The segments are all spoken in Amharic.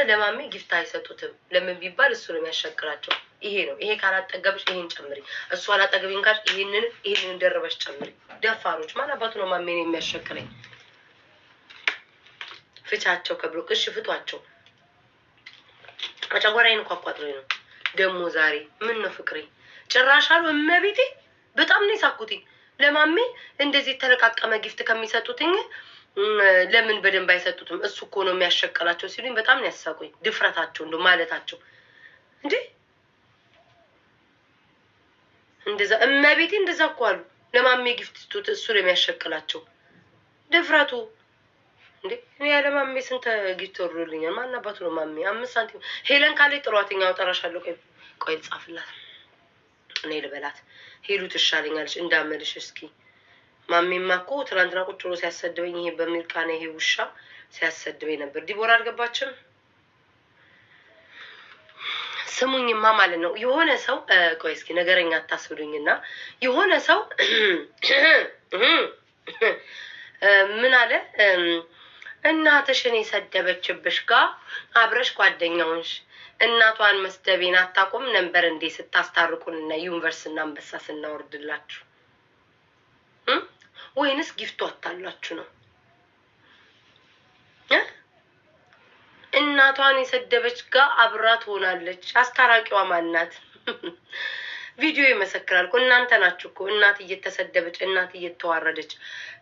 ለማሜ ጊፍት አይሰጡትም። ለምን ቢባል እሱ ነው የሚያሸክራቸው። ይሄ ነው ይሄ ካላጠገብሽ ይሄን ጨምሪ፣ እሱ አላጠገብኝ ካል ይሄንን ደርበሽ ጨምሪ። ደፋሮች ማን አባቱ ነው ማሜን የሚያሸክረኝ? ፍቻቸው ከብሎክ እሺ ፍቷቸው። አጨጓራዬን እኮ አቋጥሮኝ ነው ደግሞ ዛሬ። ምን ነው ፍቅሬ ጭራሽ አሉ እመቤቴ በጣም ነው የሳኩትኝ። ለማሜ እንደዚህ የተለቃቀመ ጊፍት ከሚሰጡትኝ ለምን በደንብ አይሰጡትም? እሱ እኮ ነው የሚያሸቀላቸው ሲሉኝ በጣም ነው ያሳቁኝ። ድፍረታቸው እንደው ማለታቸው እንዴ እንደዛ እመቤቴ እንደዛ እኮ አሉ። ለማሜ ጊፍት ስጡት እሱ ነው የሚያሸቅላቸው። ድፍረቱ እንዴ እኔ ያለ ማሜ ስንት ጊፍት ወርዶልኛል። ማን አባቱ ነው ማሜ? 5 ሳንቲም ሄለን ካለች ጥሯትኛው ጠራሻለሁ። ቆይ ልጻፍላት እኔ ልበላት። ሄሉ ትሻለኛለች እንዳመልሽ እስኪ ማሜማ እኮ ትናንትና ቁጭ ብሎ ሲያሰድበኝ ይሄ በሚልካና ይሄ ውሻ ሲያሰድበኝ ነበር። ዲቦራ አልገባችም። ስሙኝማ ማለት ነው የሆነ ሰው ቆይ እስኪ ነገረኛ አታስብሉኝና የሆነ ሰው ምን አለ እናትሽን የሰደበችብሽ ጋር አብረሽ ጓደኛውንሽ እናቷን መስደቤን አታቆም ነበር እንዴ ስታስታርቁንና ዩኒቨርስና አንበሳ ስናወርድላችሁ ወይንስ ጊፍቱ አታላችሁ ነው? እናቷን የሰደበች ጋር አብራት ሆናለች። አስታራቂዋ ማናት? ቪዲዮ ይመሰክራል እኮ እናንተ ናችሁ እኮ። እናት እየተሰደበች እናት እየተዋረደች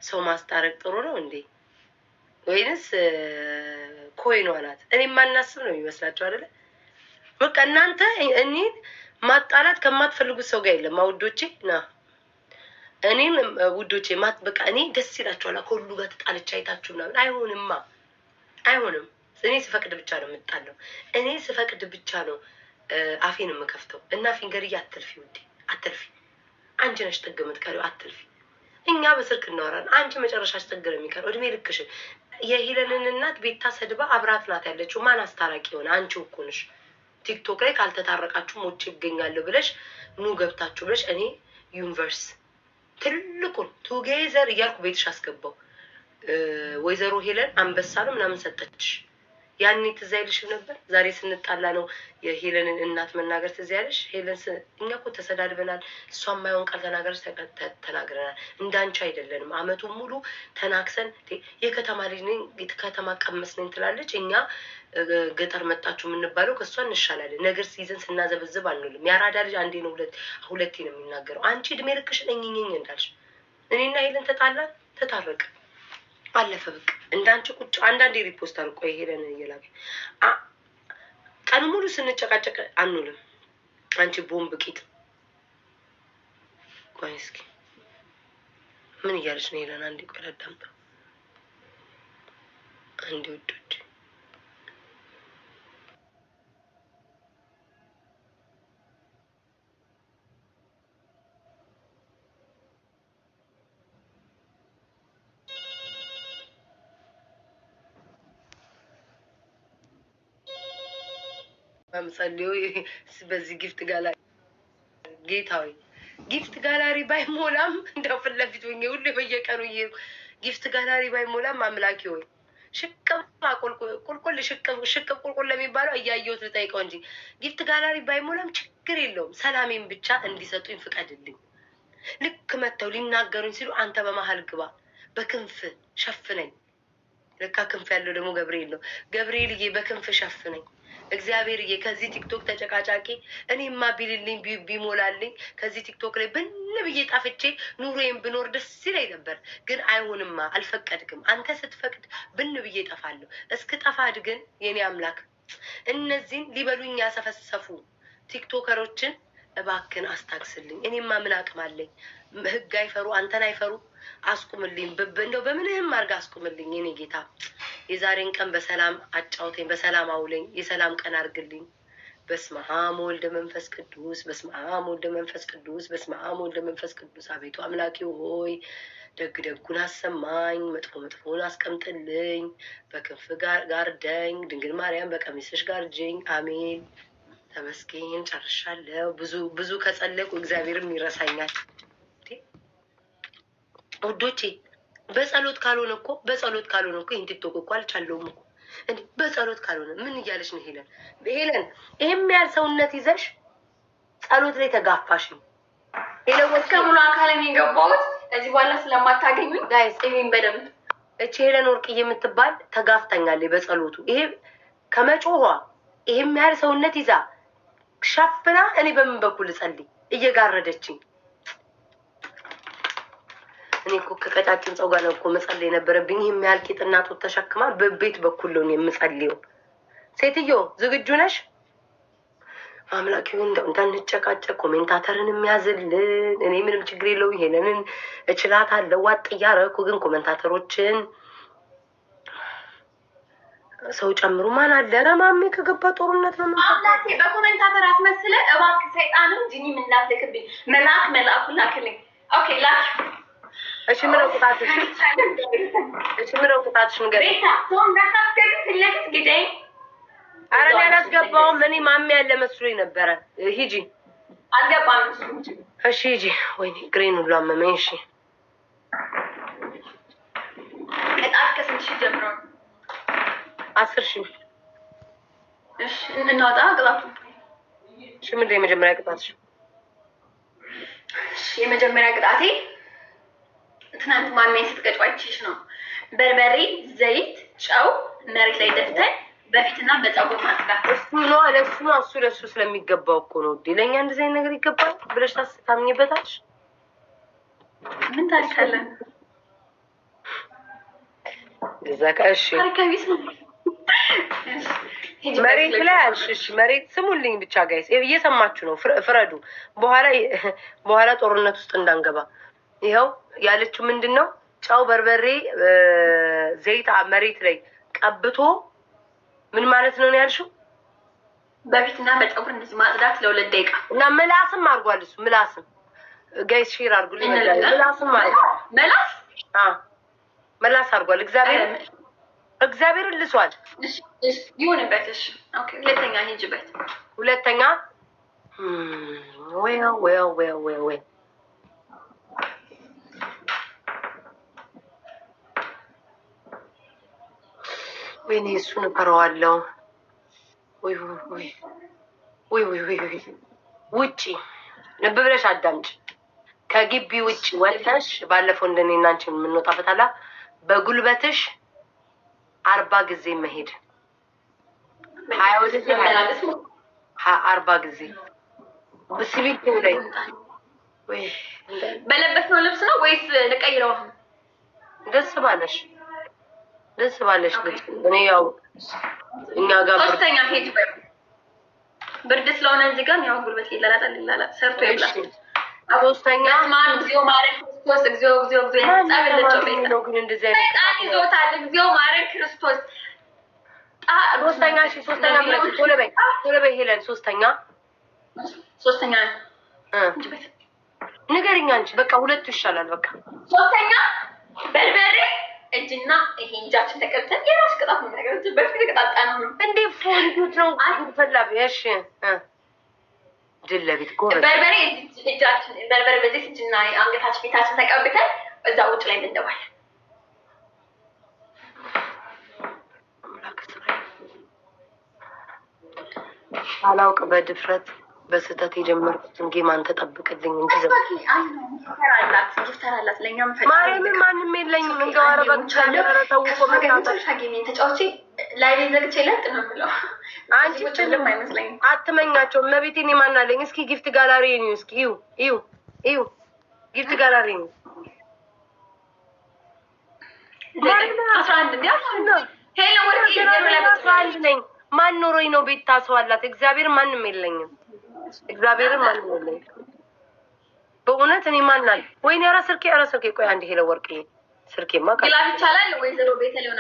ሰው ማስታረቅ ጥሩ ነው እንዴ? ወይንስ ኮይኗ ናት? እኔ ማናስብ ነው የሚመስላችሁ አይደለ? በቃ እናንተ እኔ ማጣላት ከማትፈልጉት ሰው ጋር የለም ውዶቼ ና እኔም ውዶቼ በቃ እኔ ደስ ይላችኋል ከሁሉ ጋር ተጣልቻ አይታችሁ ምናምን አይሆንማ። አይሆንም። እኔ ስፈቅድ ብቻ ነው የምጣለው። እኔ ስፈቅድ ብቻ ነው አፌን የምከፍተው። እና ፊንገርዬ አትልፊ ውዴ አትልፊ። አንቺ ነሽ ጥግ የምትቀሪው አትልፊ። እኛ በስልክ እናወራለን። አንቺ መጨረሻሽ ጥግ ነው የሚቀረው እድሜ ልክሽን። የሄለንን እናት ቤታ ሰድባ አብራት ናት ያለችው። ማን አስታራቂ ሆነ? አንቺው እኮ ነሽ። ቲክቶክ ላይ ካልተታረቃችሁ ሞቼ ይገኛለሁ ብለሽ ኑ ገብታችሁ ብለሽ እኔ ዩኒቨርስ ትልቁን ቱጌዘር እያልኩ ቤትሽ አስገባው። ወይዘሮ ሄለን አንበሳ ነው ምናምን ሰጠችሽ። ያኔ ትዝ አይልሽም ነበር? ዛሬ ስንጣላ ነው የሄለንን እናት መናገር ትዝ ያለሽ? ሄለን እኛ እኮ ተሰዳድበናል። እሷ የማይሆን ቃል ተናገረች ተናግረናል። እንዳንቺ አይደለንም። አመቱን ሙሉ ተናክሰን የከተማ ልጅ ነኝ ከተማ ቀመስ ነኝ ትላለች። እኛ ገጠር መጣችሁ የምንባለው ከእሷ እንሻላለን። ነገር ሲይዘን ስናዘበዝብ አንውልም። ያራዳ ልጅ አንዴ ነው ሁለቴ ነው የሚናገረው። አንቺ እድሜ ልክሽን እኝኝኝ እንዳልሽ እኔና ሄለን ተጣላን ተታረቅ አለፈ በቃ። እንዳንቺ ቁጭ አንዳንዴ ሪፖስት አልቆ ሄለን እየላከ ቀን ሙሉ ስንጨቃጨቅ አንውልም። አንቺ ቦምብ ቂጥ ቆይ እስኪ ምን እያለች ነው ሄለን? አንዴ ቆይ ላዳምጠው። አንዴ ውዶች አምሳሌው በዚህ ጊፍት ጋላሪ ጌታዊ ጊፍት ጋላሪ ባይሞላም እንደው ፍለፊት ሆኜ ሁሉ በየቀኑ ጊፍት ጋላሪ ባይሞላም አምላኪ ሆይ ሽቅብ ቁልቁል ሽቅብ ቁልቁል ለሚባለው እያየሁት ልጠይቀው እንጂ ጊፍት ጋላሪ ባይሞላም ችግር የለውም። ሰላሜን ብቻ እንዲሰጡኝ ፍቀድልኝ። ልክ መተው ሊናገሩኝ ሲሉ አንተ በመሀል ግባ፣ በክንፍ ሸፍነኝ። ለካ ክንፍ ያለው ደግሞ ገብርኤል ነው። ገብርኤልዬ በክንፍ ሸፍነኝ። እግዚአብሔርዬ ከዚህ ቲክቶክ ተጨቃጫቂ እኔማ ቢልልኝ ቢሞላልኝ ከዚህ ቲክቶክ ላይ ብን ብዬ ጣፍቼ ኑሮዬን ብኖር ደስ ይለኝ ነበር። ግን አይሆንማ፣ አልፈቀድክም። አንተ ስትፈቅድ ብን ብዬ ጠፋለሁ። እስክጠፋድ ግን የኔ አምላክ እነዚህን ሊበሉኝ ያሰፈሰፉ ቲክቶከሮችን እባክን አስታክስልኝ። እኔማ ምን አቅም አለኝ? ህግ አይፈሩ፣ አንተን አይፈሩ። አስቁምልኝ፣ እንደው በምንህም አድርጋ አስቁምልኝ። የኔ ጌታ የዛሬን ቀን በሰላም አጫውተኝ፣ በሰላም አውለኝ፣ የሰላም ቀን አድርግልኝ። በስመ አብ ወልደ መንፈስ ቅዱስ፣ በስመ አብ ወልደ መንፈስ ቅዱስ፣ በስመ አብ ወልደ መንፈስ ቅዱስ። አቤቱ አምላኬ ሆይ ደግ ደጉን አሰማኝ፣ መጥፎ መጥፎን አስቀምጥልኝ። በክንፍ ጋርደኝ፣ ድንግል ማርያም በቀሚስሽ ጋርጅኝ። አሜን። ተመስገን። ጨርሻለሁ። ብዙ ከጸለቁ እግዚአብሔርም ይረሳኛል ውዶቼ። በጸሎት ካልሆነ እኮ ይህን ቲክቶክ እኮ አልቻለውም እኮ። እንዴ በጸሎት ካልሆነ ምን እያለች ነው ሄለን? ሄለን ይሄም ያህል ሰውነት ይዘሽ ጸሎት ላይ ተጋፋሽ ነው ሄለን። ወስከ ሙሉ አካል የሚገባውት እዚህ በኋላ ስለማታገኙኝ ጋይስ እኔን በደንብ እቺ ሄለን ወርቅዬ የምትባል ተጋፍታኛለች በጸሎቱ። ይሄ ከመጮኋ ይሄም ያህል ሰውነት ይዛ ሸፍና እኔ በምን በኩል ጸልይ እየጋረደችኝ። እኔ እኮ ከቀጫጭን ሰው ጋር ነው እኮ መጸለይ የነበረብኝ። ይሄም ያህል ቂጥና ጡት ተሸክማ በቤት በኩል ነው የምጸልየው። ሴትዮ ዝግጁ ነሽ? አምላክ ይሁን እንዳንጨቃጨቅ ኮሜንታተርን የሚያዝልን። እኔ ምንም ችግር የለው ይሄንን እችላታለሁ ዋጥ እያረኩ፣ ግን ኮሜንታተሮችን ሰው ጨምሩ። ማን አለ? ረማሜ ከገባ ጦርነት ነው። አምላኬ በኮሜንታተር አስመስለ እባክህ ሰይጣንም ጂኒ ምን ላክልኝ መልአኩ ላክልኝ። ኦኬ ላክ። እሺ ምረው ቁጣትሽ፣ እሺ ምረው ቁጣትሽ ንገሪኝ። ቤታ ሰው እንዳታስገቢ ፍለክት ግደይ። ኧረ እኔ አላስገባውም። እኔ ማሜ ያለ መስሎኝ ነበረ። ሂጂ። አልገባም። እሺ ሂጂ። ወይኔ ግሬን ሁሉ አመመኝ። እሺ ቅጣት ከስንት ሺህ ጀምሮ? 10,000። እሺ እናውጣ ቅጣቱ። እሺ ምንድን ነው የመጀመሪያ ቅጣትሽ? እሺ የመጀመሪያ ቅጣቴ ትናንት ማሜ ስትቀጫጭሽ ነው። በርበሬ፣ ዘይት፣ ጨው መሬት ላይ ደፍተን በፊትና በፀጉር ማጽዳት። እሱ ነው ለሱ ነው እሱ ለሱ ስለሚገባው እኮ ነው። ለኛ እንደዚህ አይነት ነገር ይገባል ብለሽ ታምኚበታለሽ? ምን ታሪክ አለ? እሺ ታሪካዊስ ነው። መሬት ላይ አልሽሽ። መሬት ስሙልኝ ብቻ ጋይስ እየሰማችሁ ነው። ፍረዱ። በኋላ ጦርነት ውስጥ እንዳንገባ። ይኸው ያለችው ምንድን ነው? ጨው፣ በርበሬ፣ ዘይት መሬት ላይ ቀብቶ ምን ማለት ነው ያልሽው? በፊትና በፀጉር እንደዚህ ማጽዳት ለ2 ደቂቃ እና ምላስም አድርጓል እሱ። ምላስም ጋይስ ሼር አድርጉልኝ። ምላስም ማለት መላስ አድርጓል። እግዚአብሔርን ልሷል። ይሁንበት። እሺ ኦኬ። ሁለተኛ ሂጅበት። ሁለተኛ ወይ ወይኔ እሱን እፈራዋለሁ። ውጪ ልብ ብለሽ አዳምጪ። ከግቢ ውጪ ወጥተሽ ባለፈው እንደኔና አንቺ የምንወጣበት አላ በጉልበትሽ 40 ጊዜ መሄድ 40 ጊዜ በሲቪክ ላይ በለበስነው ልብስ ነው ወይስ ልቀይረው? ደስ ባለሽ ልጅ። እኔ ያው እኛ ጋር ሶስተኛ ሄጅ ብርድ ስለሆነ እዚህ ጋር ያው ጉልበት ይላላጣል ሰርቶ ይብላል። ሶስተኛ ማን እግዚኦ ማረን ክርስቶስ እግዚኦ ጸበለቸው ቤት ነው። ግን እንደዚህ አይነት ሰይጣን ይዞታል። እግዚኦ ማረን ክርስቶስ ሶስተኛ ቶሎ በይ ሄለን። ሶስተኛ ንገሪኝ አንቺ። በቃ ሁለቱ ይሻላል። በቃ ሶስተኛ በርበሬ እጅና ይሄ እጃችን ተቀብተን የራስ ቅጣት ነው ነገር እጅ በፊት ተቀጣጣ ነው እንዴ ፎንዱት ነው ፈላብ። እሺ ድለቢት ጎበዝ። በርበሬ እጃችን በርበሬ በዚህ እጅና አንገታችን ፊታችን ተቀብተን እዛ ውጭ ላይ እንደባለን። አላውቅ በድፍረት በስህተት የጀመርኩትን ጌም አንተ ጠብቅልኝ እንጂ ጊፍተራላት ለእኛም ማርያምን ማንም የለኝም። እንደው አረበተውቆ መጨረሻ ጌሜ ተጫዋቼ ላይቤ ዘግቼ ለጥ ነው የምለው። አንቺ ችልም አይመስለኝም። አትመኛቸው። መቤቴን የማናለኝ እስኪ ጊፍት ጋላሪ ነው። እስኪ እዩ ጊፍት ጋላሪ ነው። 11 ሄሎ ወርቂ 11 ነኝ። ማን ኖሮኝ ነው? ቤት ታስዋላት። እግዚአብሔር ማንም የለኝም። እግዚአብሔርን ማንም የለኝም። በእውነት እኔ ማናል? ወይኔ ኧረ ስልኬ ቆይ አንድ ሄሎ ወርቂ ስልኬማ ግላብ ይቻላል። ወይዘሮ ቤተልሔም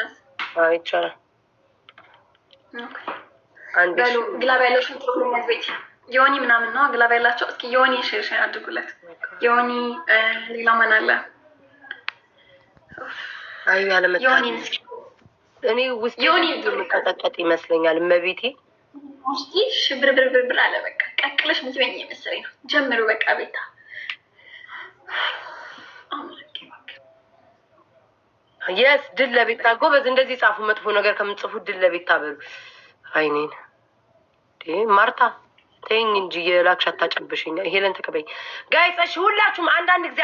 ይቻላል። አንድ ግላብ ያለው ሽንትሮነት ቤት ዮኒ ምናምን ነው ግላብ ያላቸው። እስኪ ዮኒ ሼር አድርጉለት። ዮኒ ሌላ ማን አለ? አይ ያለመጣ ዮኒ እኔ ውስጥ የምቀጠቀጥ ይመስለኛል። እመቤቴ ውስጥ ሽብርብርብር አለ። በቃ ቀቅለሽ ምትበኝ መሰለኝ ነው። ጀምሩ በቃ ቤታ የስ ድል ለቤታ ጎበዝ። እንደዚህ ጻፉ። መጥፎ ነገር ከምጽፉ ድል ለቤታ በሉ። አይኔን ማርታ ተይኝ እንጂ የላክሽ አታጨብሽኝ። ሄለን ተቀበይ ጋይስ። እሺ ሁላችሁም አንዳንድ ጊዜ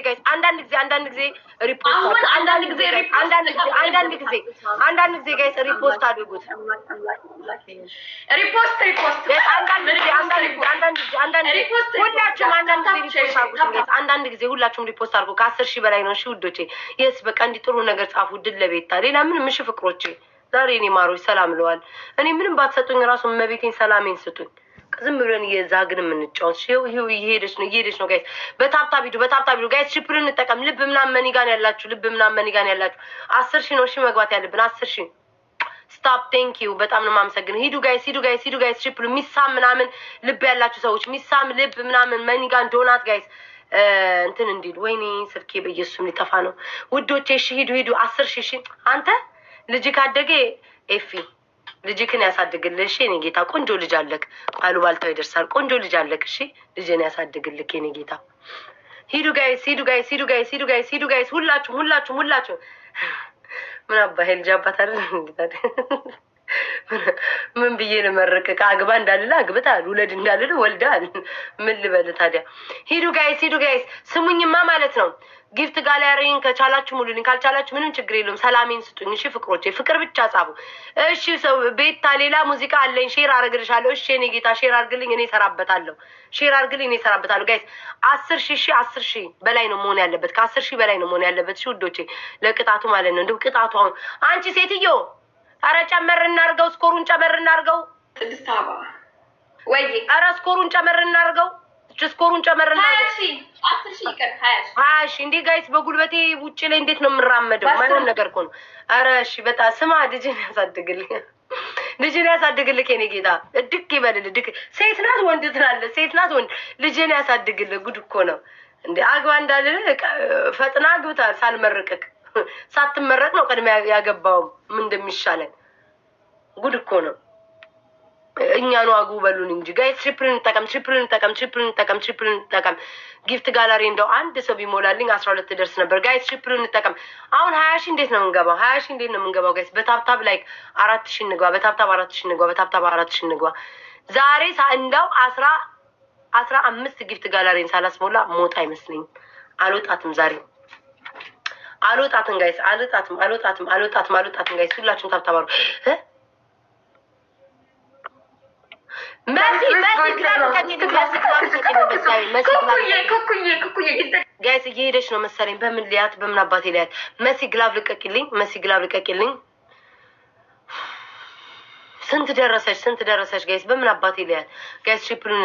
ጋይስ አንዳንድ ጊዜ ሪፖስት አንዳንድ ጊዜ ጋይስ ሪፖስት አድርጉት። ሪፖስት አንዳንድ ጊዜ ሁላችሁም ሪፖስት አድርጉ። ከ10 ሺህ በላይ ነው። እሺ ውዶቼ የስ በቃ እንዲህ ጥሩ ነገር ጻፉ። ድል ለቤታ። ሌላ ምንም እሺ ፍቅሮቼ ዛሬ እኔ ማሮች ሰላም ለዋል። እኔ ምንም ባትሰጡኝ ራሱ መቤቴን ሰላሜን ስጡኝ። ዝም ብለን እየዛግን የምንጫወት ይኸው እየሄደች ነው ጋይስ። በታብታብ ሂዱ ጋይስ። ሽፕርን እንጠቀም። ልብ ምናምን መኒጋን ያላችሁ 10 ሺህ ነው እሺ መግባት ያለብን 10 ሺህ። ስታፕ ቴንክ ዩ በጣም ነው የማመሰግነው። ሂዱ ጋይስ ሽፕሩ ሚሳም ምናምን ልብ ያላችሁ ሰዎች ሚሳም ልብ ምናምን መኒጋን ዶናት ጋይስ እንትን እንዲሉ። ወይኔ ስልኬ በኢየሱስም ሊጠፋ ነው ውዶቼ። እሺ ሂዱ 10 ሺህ። እሺ አንተ ልጅ ካደገ ኤፊ ልጅክን ያሳድግልህ። እሺ የኔ ጌታ ቆንጆ ልጅ አለክ። ቃሉ ባልታው ይደርሳል። ቆንጆ ልጅ አለክ። እሺ ልጅን ያሳድግልክ የኔ ጌታ። ሂዱ ጋይስ ሁላችሁም ምን አባሄ ልጅ አባት አይደል? ምን ብዬ ልመርቅ? አግባ እንዳልል አግብታል፣ ውለድ እንዳልል ወልዳል። ምን ልበል ታዲያ? ሂዱ ጋይስ ስሙኝማ ማለት ነው። ጊፍት ጋላሪን ከቻላችሁ ሙሉልኝ፣ ካልቻላችሁ ምንም ችግር የለውም። ሰላሜን ስጡኝ እሺ ፍቅሮቼ። ፍቅር ብቻ ጻፉ እሺ። ሰው ቤታ ሌላ ሙዚቃ አለኝ ሼር አረግልሻለሁ። እሺ እኔ ጌታ ሼር አርግልኝ፣ እኔ እሰራበታለሁ። ጋይስ 10 ሺህ በላይ ነው መሆን ያለበት። ከ10 ሺህ በላይ ነው መሆን ያለበት እሺ ውዶቼ። ለቅጣቱ ማለት ነው። እንደው ቅጣቱ አሁን አንቺ ሴትዮ አረ ጨመር እናርገው፣ ስኮሩን ጨመር እናርገው። 6 አባ ወይ አረ ስኮሩን ጨመር እናርገው። ስኮሩን ጨመር እናርገው። 10 ሺህ ይቀር 20 ሺህ። እንዴ ጋይስ በጉልበቴ ውጪ ላይ እንዴት ነው የምራመደው? ማንም ነገር እኮ ነው። አረ እሺ በጣም ስማ፣ ልጅን ያሳድግልህ የኔ ጌታ። እድክ ይበልልህ። ድክ ሴት ናት ወንድ ትላለህ? ሴት ናት ወንድ። ልጅን ያሳድግልህ። ጉድ እኮ ነው እንዴ። አግባ እንዳልልህ ፈጥና አግብታል ሳልመርቅክ። ሳትመረቅ ነው ቀድሜ ያገባው። ምን እንደሚሻለን ጉድ እኮ ነው። እኛ ነው አጉ በሉን እንጂ ጋይስ። ትሪፕልን እንጠቀም። ጊፍት ጋላሪ እንደው አንድ ሰው ቢሞላልኝ 12 ደርስ ነበር ጋይስ። ትሪፕልን እንጠቀም። አሁን 20 ሺህ እንዴት ነው የምንገባው? ጋይስ በታብታብ ላይክ 4 ሺህ እንግባ። በታብታብ 4 ሺህ እንግባ። ዛሬ እንደው 15 ጊፍት ጋላሪን ሳላስሞላ ሞት አይመስለኝም። አልወጣትም ዛሬ አልወጣትም ጋይስ። አልወጣትም ጋይስ። ሁላችሁም ታብታባሩ ጋይስ እየሄደች ነው መሰለኝ። በምን ሊያት በምን አባቴ ሊያት። መሲ ግላቭ ልቀቂልኝ። ስንት ደረሰች ጋይስ? በምን አባቴ ሊያት ጋይስ። ትሪፕሉን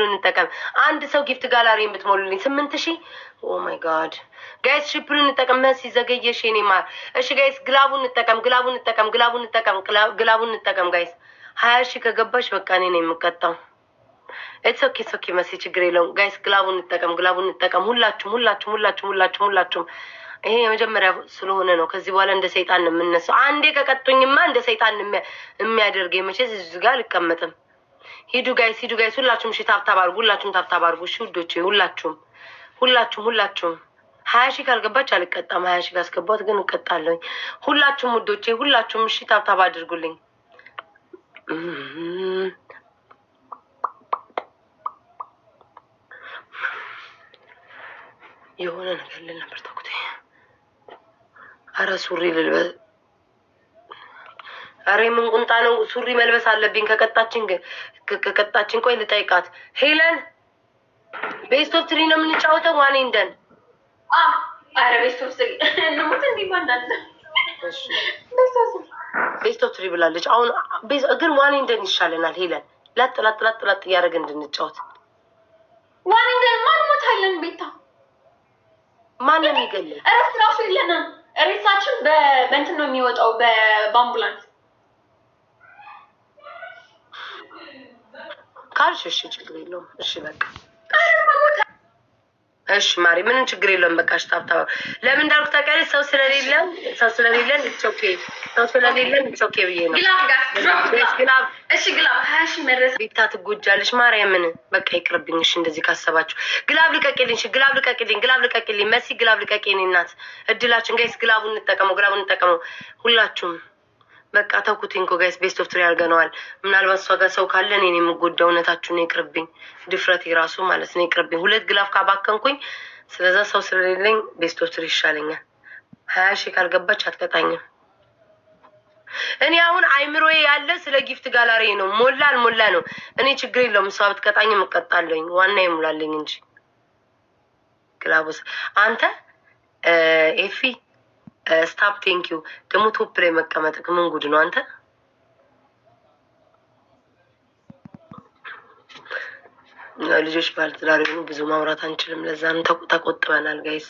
እንጠቀም። አንድ ሰው ጊፍት ጋላሪ የምትሞሉልኝ 8000። ኦ ማይ ጋድ ጋይስ ትሪፕሉን እንጠቀም። መሲ ዘገየሽ የኔ ማር። እሺ ጋይስ ግላቡን እንጠቀም ጋይስ። 20 ሺህ ከገባሽ በቃ እኔ ነኝ የምቀጣው። ኢትስ ኦኬ መሲ ችግር የለውም ጋይስ። ግላቡን እንጠቀም። ሁላችሁም ይሄ የመጀመሪያ ስለሆነ ነው። ከዚህ በኋላ እንደ ሰይጣን ነው የምነሳው። አንዴ ከቀጡኝማ እንደ ሰይጣን የሚያደርገኝ መቼስ እዚህ ጋር አልቀመጥም። ሂዱ ጋይስ ሁላችሁም እሺ ታብታብ አድርጉ እሺ ውዶቼ። ሁላችሁም 20 ሺህ ካልገባች አልቀጣም። 20 ሺህ ካስገባት ግን እቀጣለሁ። ሁላችሁም ውዶቼ እሺ ታብታብ አድርጉልኝ። የሆነ ነገር ልል ነበር ተውኩት። አረ ሱሪ ልልበስ። አረ ምን ቁንጣ ነው? ሱሪ መልበስ አለብኝ። ከቀጣችን ቆይ ልጠይቃት። ሄለን ቤስት ኦፍ 3 ነው የምንጫወተው። ዋኔ እንደን አረ ቤስት ኦፍ 3 እንሙት እንዲባናል። እሺ ቤስት ኦፍ 3 ብላለች። አሁን ግን ዋኔ እንደን ይሻለናል። ሄለን ላጥ እያደረግን እንድንጫወት። ዋኔ እንደን ማን ሞታለን? ቤታ ማን ነው የሚገለኝ? እረፍት ራሱ የለንም። ሬሳችን በእንትን ነው የሚወጣው፣ በአምቡላንስ ካልሽ እሺ ችግር የለውም። እሺ በቃ እሺ ማሪ ምንም ችግር የለውም። በቃ ታብታባ ለምን እንዳልኩ ታውቂያለሽ? ሰው ስለሌለን ኦኬ ሰው ስለሌለን ኦኬ ብዬ ነው። ግላብ እሺ ግላብ 20 ሺህ መድረስ ቤታ ትጎጃለሽ። ማርያምን በቃ ይቅርብኝ። እሺ እንደዚህ ካሰባችሁ ግላብ ልቀቂልኝ። እሺ ግላብ ልቀቂልኝ። መሲ ግላብ ልቀቂልኝ። እናት እድላችን ጋይስ ግላቡን እንጠቀመው ሁላችሁም። በቃ ተውኩትኝ እኮ ጋይስ ቤስት ኦፍ ትሪ አድርገነዋል። ምናልባት እሷ ጋር ሰው ካለ እኔ የምጎዳው እውነታችሁን ይቅርብኝ። ድፍረት የራሱ ማለት ነው ይቅርብኝ። 2 ግላፍ ካባከንኩኝ ስለዛ ሰው ስለሌለኝ ቤስት ኦፍ ትሪ ይሻለኛል። 20 ሺህ ካልገባች አትቀጣኝም። እኔ አሁን አይምሮዬ ያለ ስለ ጊፍት ጋላሪ ነው። ሞላ አልሞላ ነው እኔ ችግር የለውም። እሷ ብትቀጣኝም እቀጣለሁኝ። ዋና ይሙላልኝ እንጂ ግላቡስ አንተ ኤፊ ስታፕ ቴንክ ዩ። ደግሞ ቶፕ ላይ መቀመጥ ምን ጉድ ነው አንተ? ልጆች ባለትዳር የሆኑ ብዙ ማውራት አንችልም። ለዛም ተቆጥበናል ጋይስ።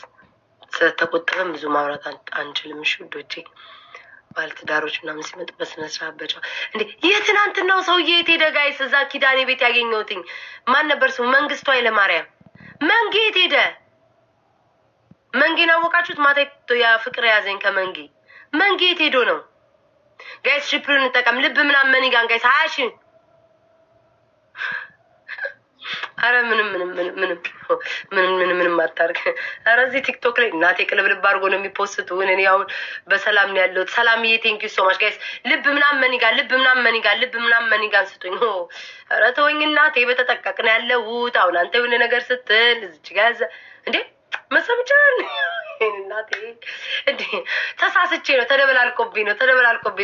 ስለተቆጠበን ብዙ ማውራት አንችልም። እሺ ውዶቼ ባለትዳሮች ምናምን ሲመጡ በስነ ስርዓት በጫ እንዴ የትናንትናው ሰውዬ የት ሄደ ጋይስ? እዛ ኪዳኔ ቤት ያገኘሁትኝ ማን ነበር ስሙ? መንግስቱ ኃይለማርያም መንጌ የት ሄደ? መንጌን አወቃችሁት? ማታ ያ ፍቅር ያዘኝ ከመንጌ የት ሄዶ ነው ጋይስ? ሽፕሩን እንጠቀም። ልብ ምናምን መኒጋን ጋይስ 20 ሺህ። አረ ምንም አታርግ። አረ እዚህ ቲክቶክ ላይ እናቴ ቅልብልብ አድርጎ ነው የሚፖስቱ። እኔ አሁን በሰላም ነው ያለሁት። ሰላምዬ ቴንክ ዩ ሶ ማች ጋይስ። ልብ ምናምን መኒጋን ስጡኝ። አረ ተወኝ እናቴ በተጠቀቅን ያለሁት። አሁን አንተ የሆነ ነገር ስትል እዚች ጋር እንዴ መሰምቻል እናቴ እንዴ ተሳስቼ ነው። ተደበላልቆብኝ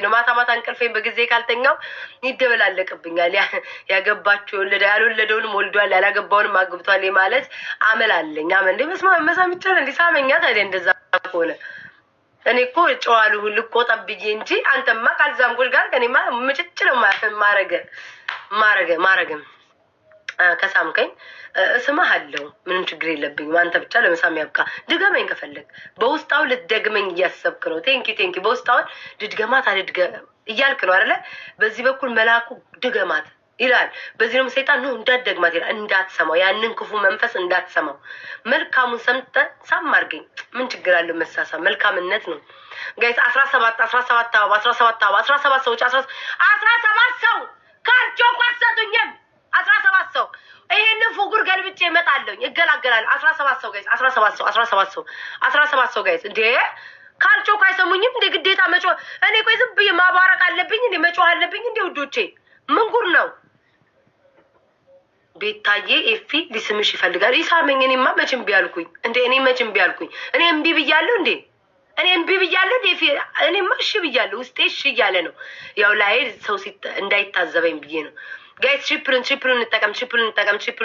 ነው። ማታ እንቅልፌን በጊዜ ካልተኛው ይደበላለቅብኛል። ያገባችሁ ያልወለደውንም ወልዷል፣ ያላገባውንም አግብቷል ማለት አመል አለኝ። እንዴ መሰምቻል እንዴ ሳመኛ። ታዲያ እንደዛ ከሆነ እኔ እኮ ጨዋሉ ልቆጠብዬ እንጂ አንተማ ካልዛምጎች ጋር ከኔማ ምጭጭ ነው ማረገም ከሳምከኝ ስማህ አለው። ምንም ችግር የለብኝም። አንተ ብቻ ለመሳም ያብቃ። ድገመኝ ከፈለግ በውስጣው ልትደግመኝ እያሰብክ ነው። ቴንኪ በውስጣውን ልድገማት እያልክ ነው አይደለ? በዚህ በኩል መልአኩ ድገማት ይላል፣ በዚህ ደግሞ ሰይጣን ነው እንዳትደግማት ይላል። እንዳትሰማው፣ ያንን ክፉ መንፈስ እንዳትሰማው። መልካሙን ሰምተህ ሳም አድርገኝ። ምን ችግር አለው? መሳሳ መልካምነት ነው ጋይስ። 17 ሰዎች 17 ሰው ካልቾ ቋሰጡኝም 17 ሰው ይሄንን ፉጉር ገልብጬ እመጣለሁ፣ እገላገላለሁ። 17 ሰው ጋይስ 17 ሰው ጋይስ። እንዴ ካልጮህ አይሰሙኝም እንዴ? ግዴታ መጮህ። እኔ ቆይ ዝም ብዬ ማባረቅ አለብኝ እንዴ? መጮህ አለብኝ እንዴ? ውዶቼ ምን ጉር ነው? ቤታዬ ኤፊ ሊስምሽ ይፈልጋል። ይሳመኝ። እኔማ መቼም ቢያልኩኝ እንዴ? እኔ እምቢ ብያለሁ እንዴ? እኔማ እሺ ብያለሁ። ውስጤ እሺ እያለ ነው። ያው ላይ ሰው እንዳይታዘበኝ ብዬ ነው ጋይስ። ሽፕሩን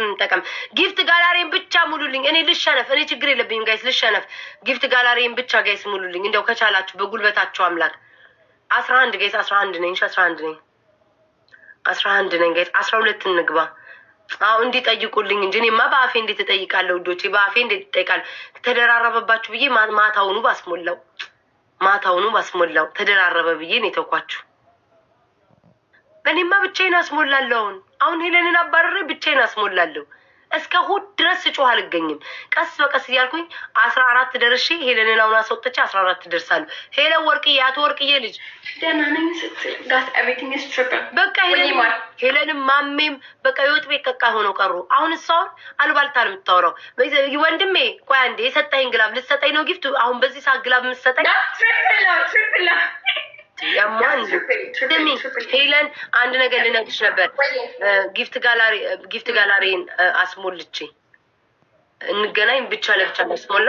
እንጠቀም። ጊፍት ጋላሪን ብቻ ሙሉልኝ። እኔ ልሸነፍ። እኔ ችግር የለብኝም ጋይስ፣ ልሸነፍ። ጊፍት ጋላሪን ብቻ ጋይስ ሙሉልኝ። እንደው ከቻላችሁ በጉልበታችሁ አምላክ። 11 ጋይስ 11 ነኝ። 11 ነኝ ጋይስ። 12 እንግባ። አሁን እንዲጠይቁልኝ እንጂ እኔማ በአፌ እንዴት እጠይቃለሁ ውዶቼ? በአፌ እንዴት እጠይቃለሁ? ተደራረበባችሁ ብዬ ማታውኑ ባስሞላው ተደራረበ ብዬ ነው የተውኳችሁ። እኔማ ብቻዬን አስሞላለሁ። አሁን ሄለንን አባረሬ ብቻዬን አስሞላለሁ። እስከ እሑድ ድረስ ስጮህ አልገኝም። ቀስ በቀስ እያልኩኝ 14 ደርሼ ሄለንን አሁን አስወጥቼ 14 ደርሳለሁ። ሄለን ወርቅዬ፣ አቶ ወርቅዬ ልጅ ደህና ነኝ ስትል ጋስ ኤቭሪቲንግ ኢዝ ትሪፕል። በቃ ሄለንም ማሜም በቃ የወጥ ቤት ቀቃ ሆነው ቀሩ። አሁን እሷን አልባልታ ነው የምታወራው። ወንድሜ ቆይ አንዴ፣ የሰጠኸኝ ግላብ ልትሰጠኝ ነው ጊፍት? አሁን በዚህ ሰዓት ግላብ የምትሰጠኝ? ትሪፕል ያማን ሄለን አንድ ነገር ልነግርሽ ነበር። ጊፍት ጋላሪን አስሞልቼ እንገናኝ። ብቻ ለብቻ አስሞላ።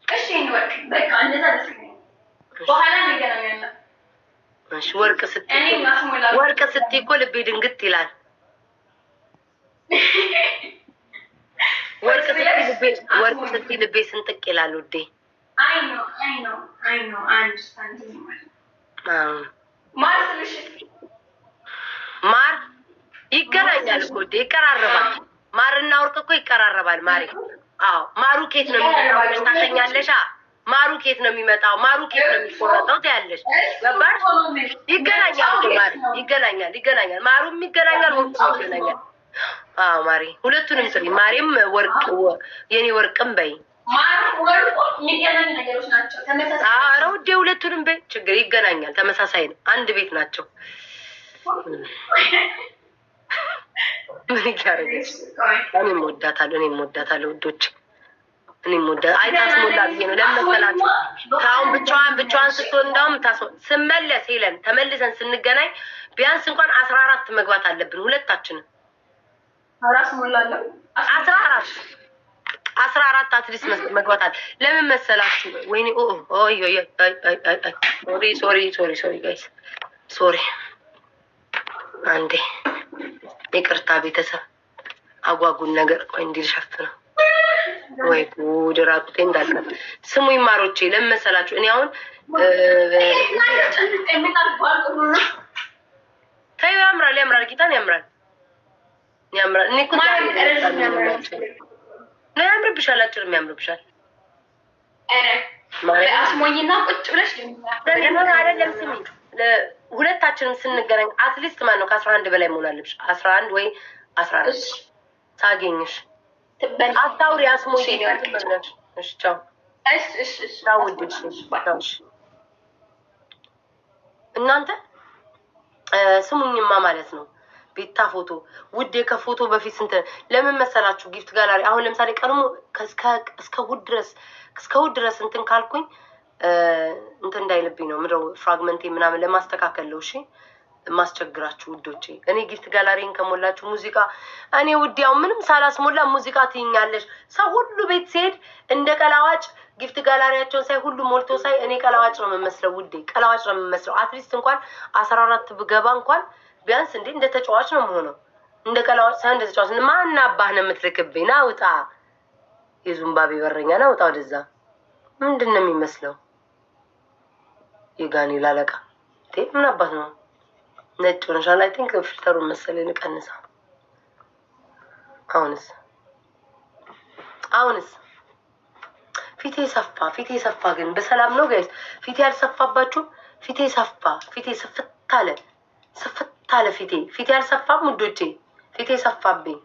እሺ ወርቅ በቃ እንደዛ ደስኝ። በኋላ እንገናኛለን። እሺ ወርቅ ስትይ እኮ ልቤ ድንግጥ ይላል። ወርቅ ስትይ ልቤ ስንጥቅ ይላል ውዴ። I know. I understand you. ማር ይገናኛል እኮ ይቀራረባል። ማርና ወርቅ እኮ ይቀራረባል። ማሪ አዎ፣ ማሩ ኬት ነው የሚመጣው? ታተኛለሽ። ማሩ ኬት ነው የሚመጣው? ማሩ ኬት ነው የሚቆረጠው? ታያለሽ። ገባሽ? ይገናኛል እኮ ማር ይገናኛል። ማሩም ይገናኛል፣ ወርቁም ይገናኛል። አዎ ማሪ ሁለቱንም ስሪ። ማሪም ወርቅ የኔ ወርቅም በይ። ወርቁ የሚገናኙ ነገሮች ናቸው። ተመሳሳይ ኧረ ውዴ ሁለቱንም በይ። ችግር ይገናኛል። ተመሳሳይ ነው። አንድ ቤት ናቸው። ምን ይያረጋሽ? እኔም ወዳታለሁ ውዶች። እኔም አይታስሞላ ብዬ ነው ለመሰላችሁ። ከአሁን ብቻዋን ስትሆን እንደውም ስመለስ ሄለን ተመልሰን ስንገናኝ ቢያንስ እንኳን 14 መግባት አለብን ሁለታችንም። ራስ ሞላለሁ 14 አትሊስት መግባት አለ። ለምን መሰላችሁ? ወይኔ ሶሪ ጋይስ ሶሪ። አንዴ ይቅርታ ቤተሰብ። አጓጉል ነገር ቆይ እንዲልሸፍ ነው ወይ ጉድ ራቁቴ እንዳልቀር። ስሙኝ ማሮቼ ለምን መሰላችሁ? እኔ አሁን ታዩ ያምራል ጌታን ያምራል። እኔ እኮ ነው ያምርብሻል። አጭርም ያምርብሻል። አስሞኝና ቁጭ ብለሽ አይደለም ስሚ፣ ሁለታችንም ስንገናኝ አትሊስት ማን ነው ከ11 በላይ መሆን አለብሽ። 11 ወይ 14 ሳገኝሽ አታውሪ። አስሞኝ እሺ ቻው። እናንተ ስሙኝማ ማለት ነው። ቤታ ፎቶ ውዴ ከፎቶ በፊት ስንት ለምን መሰላችሁ? ጊፍት ጋላሪ አሁን ለምሳሌ ቀድሞ እስከ እሑድ ድረስ እንትን ካልኩኝ እንትን እንዳይልብኝ ነው ምድረው ፍራግመንቴ ምናምን ለማስተካከል ነው። እሺ ማስቸግራችሁ ውዶቼ። እኔ ጊፍት ጋላሪን ከሞላችሁ ሙዚቃ እኔ ውዴ ያው ምንም ሳላስሞላ ሙዚቃ ትይኛለሽ። ሰው ሁሉ ቤት ሲሄድ እንደ ቀላዋጭ ጊፍት ጋላሪያቸውን ሳይ ሁሉ ሞልቶ ሳይ እኔ ቀላዋጭ ነው የምመስለው ውዴ፣ ቀላዋጭ ነው የምመስለው። አትሊስት እንኳን 14 ብገባ እንኳን ቢያንስ እንደ ተጫዋች ነው የምሆነው። እንደ ቀላዋጭ ሳይሆን እንደ ተጫዋች። ማን አባህ ነው የምትልክብኝ? ና ውጣ፣ የዙምባቤ በረኛ ና ውጣ ወደዛ። ምንድን ነው የሚመስለው? የጋኔ ላለቃ ምን አባት ነው? ነጭ ሆነሻል። አይ ቲንክ ፊልተሩን መሰለኝ ልቀንሳ። አሁንስ ፊቴ ሰፋ ግን በሰላም ነው ጋይስ። ፊቴ ያልሰፋባችሁ? ፊቴ ሰፋ። ፊቴ ስፍት አለ ፊቴ ያልሰፋም ውዶቼ። ፊቴ ሰፋብኝ።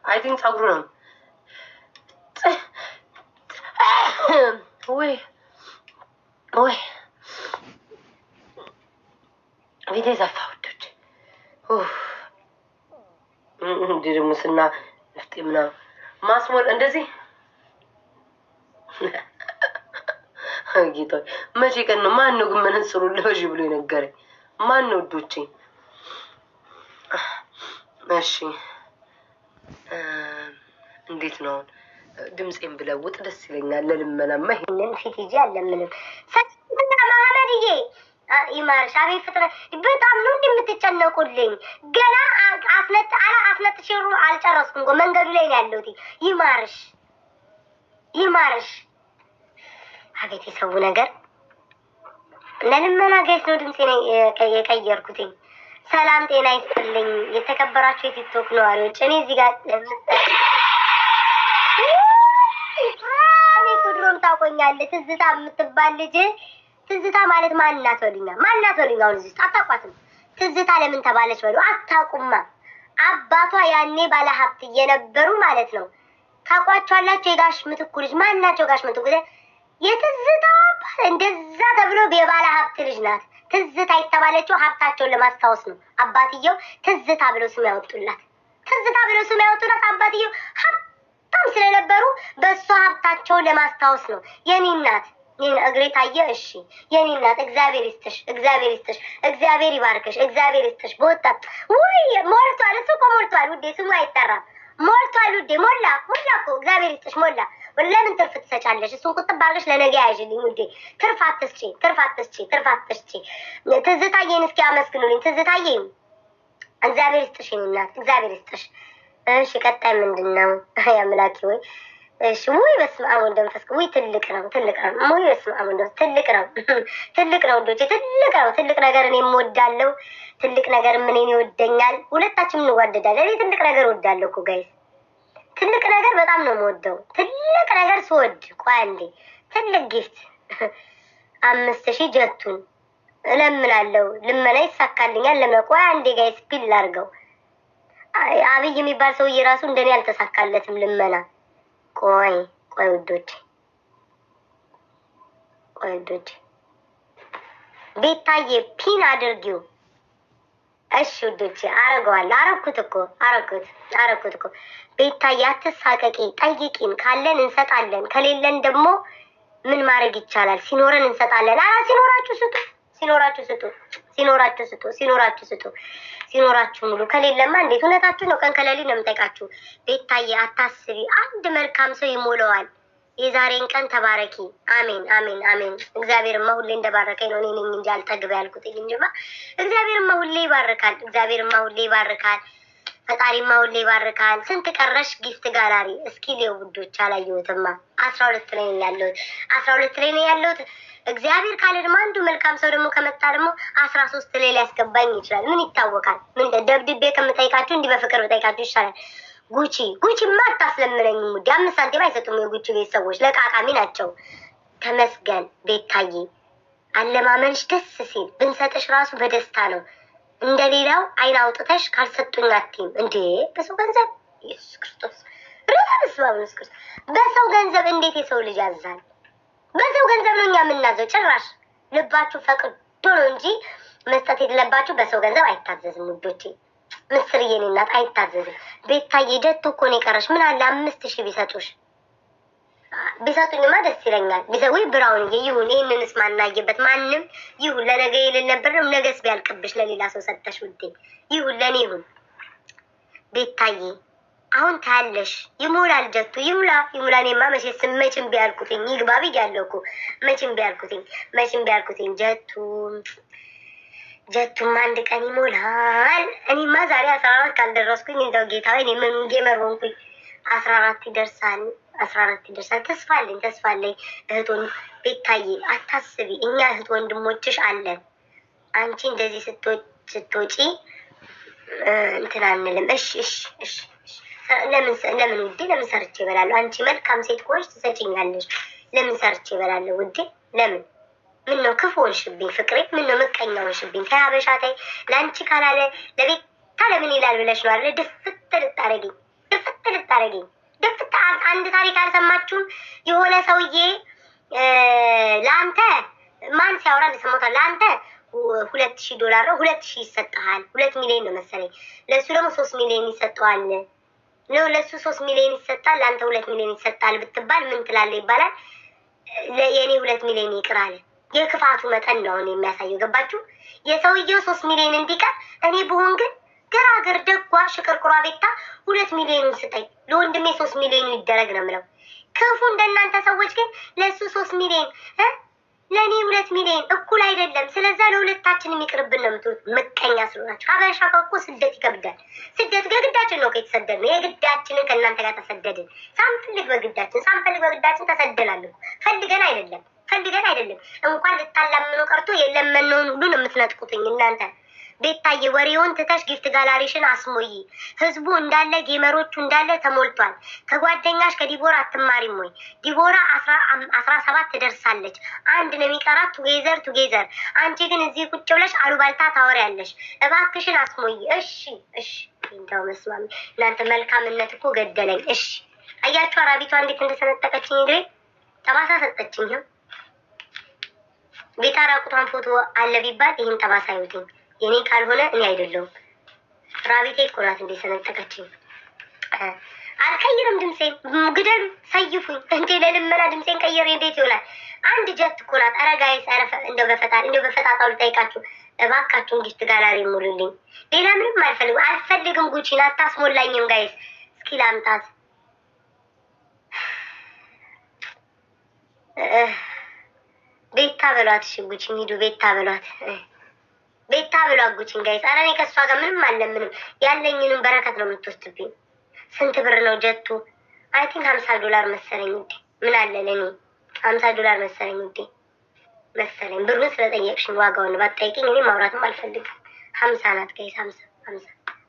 አይ ቲንክ ጸጉሩ ነው ወይ ፊቴ ሰፋ ውዶቼ። እንዲህ ደግሞ ስና ነፍጤ ምናምን ማስሞል እንደዚህ ጌታ መቼ ቀን ነው? ማን ነው ግን መነጽሩ ለበዥ ብሎ የነገረኝ? ማን ነው ውዶቼ? እሺ እንዴት ነው ድምጼን ብለውጥ ደስ ይለኛል። ለልመናማ ይሄንን ፊት ይዤ አለምንም ሰጥና ማህመድዬ ይማርሽ። አቤት ፍጥረት በጣም ነው እንደምትጨነቁልኝ። ገና አስነጥሽሩ አልጨረስኩም እኮ መንገዱ ላይ ነው ያለሁት። ይማርሽ። አቤት የሰው ነገር ለልመና ጋይስ ነው ድምጼ ነው የቀየርኩትኝ። ሰላም ጤና ይስጥልኝ የተከበራችሁ የቲክቶክ ነዋሪዎች። እኔ እዚህ ጋር እኔ ድሮም ታውቆኛለህ። ትዝታ የምትባል ልጅ ትዝታ ማለት ማንናት በሉኛ። አሁን እዚህ አታውቋትም። ትዝታ ለምን ተባለች በሉ። አታውቁማ። አባቷ ያኔ ባለ ሀብት እየነበሩ ማለት ነው። ታውቋቸዋላችሁ? የጋሽ ምትኩ ልጅ ማናቸው? ጋሽ ምትኩ የትዝታ እንደዛ ተብሎ የባለ ሀብት ልጅ ናት። ትዝታ የተባለችው ሀብታቸውን ለማስታወስ ነው። አባትየው ትዝታ ብለው ስም ያወጡላት። አባትየው ሀብታም ስለነበሩ በእሷ ሀብታቸውን ለማስታወስ ነው። የኔ እናት ይህን እግሬ ታየ። እሺ የኔ እናት እግዚአብሔር ይስጥሽ፣ እግዚአብሔር ይባርክሽ፣ እግዚአብሔር ይስጥሽ። በወጣት ውይ ሞልቷል። እሱ እኮ ሞልቷል ውዴ፣ ስሙ አይጠራም። ሞልቷል ውዴ፣ ሞላ እኮ እግዚአብሔር ይስጥሽ ሞላ። ለምን ትርፍ ትሰጫለሽ? እሱን ቁጥብ አድርገሽ ለነገ ያዥልኝ ውዴ። ትርፍ አትስጪ። ትዝታዬን እስኪ አመስግኑልኝ። ትዝታዬ እግዚአብሔር ይስጥሽ የኔ እናት፣ እግዚአብሔር ይስጥሽ። እሺ ቀጣይ ምንድን ነው? አምላኬ ወይ እሺ ውይ በስመ አብ ወወልድ ወመንፈስ ቅዱስ። ውይ ትልቅ ነው። ውይ በስመ አብ ወወልድ ትልቅ ነው ወንዶቼ፣ ትልቅ ነገር እኔም እወዳለሁ። ትልቅ ነገር እኔን ይወደኛል። ሁለታችንም እንዋደዳለን። እኔ ትልቅ ነገር እወዳለሁ እኮ ጋይስ። ትልቅ ነገር በጣም ነው የምወደው። ትልቅ ነገር ስወድ ቆይ አንዴ ትልቅ ጊፍት 5000 ጀቱን እለምናለሁ። ልመና ይሳካልኛል። ቆይ አንዴ ጋይስ ቢል አድርገው አብይ የሚባል ሰውዬ ራሱ እንደኔ አልተሳካለትም ልመና። ቆይ ቆይ ውዶች፣ ቆይ ውዶች፣ ቤታዬ ፒን አድርጊው። እሺ ውዶች፣ አረገዋለሁ። አረኩት እኮ ቤታዬ፣ አትሳቀቂ፣ ጠይቂን። ካለን እንሰጣለን፣ ከሌለን ደግሞ ምን ማድረግ ይቻላል? ሲኖረን እንሰጣለን። ሲኖራችሁ ስጡ፣ ሲኖራችሁ ሙሉ። ከሌለማ እንዴት? እውነታችሁ ነው። ቀን ከሌሊት ነው የምጠይቃችሁ። ቤታዬ አታስቢ፣ አንድ መልካም ሰው ይሞላዋል። የዛሬን ቀን ተባረኪ። አሜን አሜን አሜን። እግዚአብሔርማ ሁሌ እንደባረከኝ ነው። እኔ ነኝ እንጂ አልጠግብ ያልኩት እንጂማ እግዚአብሔርማ ሁሌ ይባርካል። ፈጣሪማ ሁሌ ይባርካል። ስንት ቀረሽ ጊፍት ጋላሪ? እስኪ ሌው ውዶች፣ አላየሁትማ። 12 ላይ ነው ያለሁት። እግዚአብሔር ካለ ደግሞ አንዱ መልካም ሰው ደግሞ ከመጣ ደግሞ 13 ላይ ሊያስገባኝ ይችላል። ምን ይታወቃል? ምን ደብድቤ ከምጠይቃችሁ እንዲህ በፍቅር ብጠይቃችሁ ይሻላል። ጉቺማ አታስለምነኝም ውዴ። 5 ሳንቲም አይሰጡም የጉቺ ቤተሰቦች፣ ለቃቃሚ ናቸው። ተመስገን ቤታዬ፣ አለማመንሽ ደስ ሲል ብንሰጥሽ ራሱ በደስታ ነው። እንደሌላው አይን አውጥተሽ ካልሰጡኝ አትይም እንዴ? በሰው ገንዘብ ኢየሱስ ክርስቶስ በሰው ገንዘብ እንዴት የሰው ልጅ ያዛል? በሰው ገንዘብ ነው እኛ የምናዘው። ጭራሽ ልባችሁ ፈቅዶ ነው እንጂ መስጠት የሌለባችሁ። በሰው ገንዘብ አይታዘዝም ውዶቼ። ምስር የኔ እናት አይታዘዝም። ቤታዬ ደቶ እኮ ነው የቀረሽ። ምን አለ 5000 ቢሰጡሽ? ቢሰጡኝማ ደስ ይለኛል። ቢሰዊ ብራውን ይሁን፣ ይሄንንስ ማናየበት ማንም ይሁን። ለነገ ይልን ነበር ነው። ነገስ ቢያልቅብሽ ለሌላ ሰው ሰጠሽ ውዴ። ይሁን ለኔ ይሁን። ቤታዬ አሁን ታያለሽ። ይሞላል ጀቱ ይሙላ። እኔማ መቼም ቢያልኩትኝ ይግባ ብያለሁ እኮ። መቼም ቢያልኩትኝ ጀቱም አንድ ቀን ይሞላል። እኔማ ዛሬ 14 ካልደረስኩኝ እንደው ጌታዬ እኔ ምን ጌመር ሆንኩኝ። 14 ይደርሳል። ተስፋ አለኝ። እህቶን ቤታዬ አታስቢ፣ እኛ እህት ወንድሞችሽ አለን። አንቺ እንደዚህ ስትወጪ እንትን አንልም። እሺ ለምን ውዴ? ለምን ሰርቼ እበላለሁ? አንቺ መልካም ሴት ከሆንሽ ትሰጪኛለሽ። ለምን ሰርቼ እበላለሁ ውዴ? ለምን? ምን ነው ክፉ ሆንሽብኝ ፍቅሬ? ምን ነው ምቀኛ ሆንሽብኝ? ተይ አበሻ ተይ። ለአንቺ ካላለ ለቤታ ለምን ይላል ብለሽ ነው አይደል? ድፍት ልታረጊኝ። አንድ ታሪክ አልሰማችሁም? የሆነ ሰውዬ ለአንተ ማን ሲያወራ እንደሰማሁት፣ ለአንተ $2000 ነው 2000 ይሰጥሃል። 2 ሚሊዮን ነው መሰለኝ። ለእሱ ደግሞ 3 ሚሊዮን ይሰጠዋል ነው። ለእሱ 3 ሚሊዮን ይሰጣል፣ ለአንተ 2 ሚሊዮን ይሰጣል ብትባል ምን ትላለህ ይባላል። የእኔ 2 ሚሊዮን ይቅር አለ። የክፋቱ መጠን ነው የሚያሳየው። ገባችሁ? የሰውየው 3 ሚሊዮን እንዲቀር እኔ ብሆን ግን ገራገር ደጓ ሽቅርቅሯ ቤታ 2 ሚሊዮኑን ስጠኝ፣ ለወንድሜ 3 ሚሊዮኑ ይደረግ ነው የምለው። ክፉ እንደናንተ ሰዎች ግን ለእሱ 3 ሚሊዮን ለእኔ 2 ሚሊዮን እኩል አይደለም። ስለዛ ለሁለታችን የሚቅርብን ነው የምትሉት ምቀኛ ስለሆናችሁ። ሀበሻ እኮ ስደት ይከብዳል። ስደት በግዳችን ነው የተሰደድነው። የግዳችንን ከእናንተ ጋር ተሰደድን። ሳንፈልግ በግዳችን ተሰደናል። ፈልገን አይደለም። እንኳን ልታላምኑ ቀርቶ የለመነውን ሁሉ ነው የምትነጥቁትኝ እናንተ። ቤታዬ ወሬውን ትተሽ ጊፍት ጋላሪሽን አስሞይ። ህዝቡ እንዳለ ጌመሮቹ እንዳለ ተሞልቷል። ከጓደኛሽ ከዲቦራ አትማሪም ወይ? ዲቦራ 17 ትደርሳለች። አንድ ነው የሚቀራት። ቱጌዘር። አንቺ ግን እዚህ ቁጭ ብለሽ አሉባልታ ታወሪያለሽ። እባክሽን አስሞይ። እሺ እንደው መስማሚ እናንተ መልካምነት እኮ ገደለኝ። እሺ አያችሁ አራቢቷ እንዴት እንደሰነጠቀችኝ። እንግዲህ ጠባሳ ሰጠችኝ። ቤታ ራቁቷን ፎቶ አለ ቢባል ይህን ጠባሳ ይውትኝ። የኔ ካልሆነ እኔ አይደለሁም። ራቢቴ እኮ ናት እንዴ ሰነጠቀችኝ። አልቀይርም ድምፄን። ግደሉ፣ ሰይፉኝ። እንዴ ለልመና ድምፄን ቀይሬ እንዴት ይሆናል? አንድ ጀት እኮ ናት። ኧረ ጋይስ፣ እንደው በፈጣጣው ልጠይቃችሁ እባካችሁን ጊፍት ጋላሪ ሙሉልኝ። ሌላ ምንም አልፈልግም። ጉቺን አታስሞላኝም ጋይስ። እስኪ ላምጣት። ቤታ በሏት። እሺ ጉቺን ሂዱ ቤታ በሏት። ቤታ ብሏት ጉቺን ጋይስ። ኧረ እኔ ከእሷ ጋር ምንም አለምንም። ያለኝንም በረከት ነው የምትወስድብኝ። ስንት ብር ነው ጀቱ? አይ ቲንክ $50 መሰለኝ ውዴ። ምን አለ ለእኔ $50 መሰለኝ ውዴ፣ መሰለኝ። ብሩን ስለጠየቅሽኝ ዋጋውን ባትጠይቂኝ እኔ ማውራትም አልፈልግም። 50 ናት ጋይስ።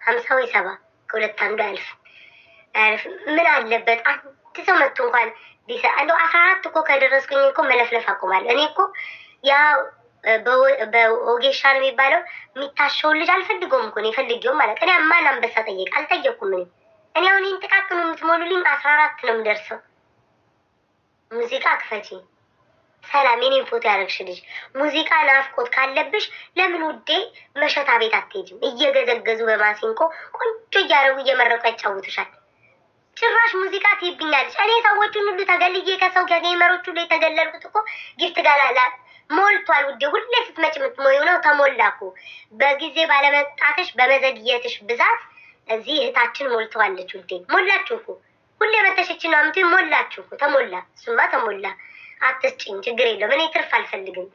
50 ወይ 70 ከሁለት አንዱ አያልፍ። ምን አለበት አንድ ሰው መጥቶ እንኳን ቢሰ እንደው 14 እኮ ከደረስኩኝ እኮ መለፍለፍ አቆማለሁ። እኔ እኮ ያ በኦጌሻ ነው የሚባለው የሚታሸውን ልጅ አልፈልገውም እኮ ነው የፈልጌውም ማለት እኔ ማን አንበሳ ጠየቅ አልጠየቅኩም። እኔ አሁን ይህን ጥቃቅኑ የምትሞሉልኝ 14 ነው የምደርሰው። ሙዚቃ ክፈቺ ሰላም የኔን ፎቶ ያደረግሽ ልጅ ሙዚቃ ናፍቆት ካለብሽ ለምን ውዴ መሸታ ቤት አትሄጂም? እየገዘገዙ በማሲንቆ ቆንጆ እያደረጉ እየመረቁ ያጫውቱሻል። ጭራሽ ሙዚቃ ትይብኛለች። እኔ ሰዎቹን ሁሉ ተገልዬ ከሰው ከጌመሮች ሁሉ የተገለልኩት እኮ ጊፍት ጋላላ ሞልቷል ውዴ። ሁሌ ስትመጭ የምትሞይው ነው ተሞላኩ። በጊዜ ባለመጣትሽ በመዘግየትሽ ብዛት እዚህ እህታችን ሞልተዋለች ውዴ። ሞላችሁ እኮ ሁሌ መተሸች ነው አምቱ ሞላችሁ እኮ ተሞላ። እሱማ ተሞላ። አትስጭኝ ችግር የለውም። እኔ ትርፍ አልፈልግም።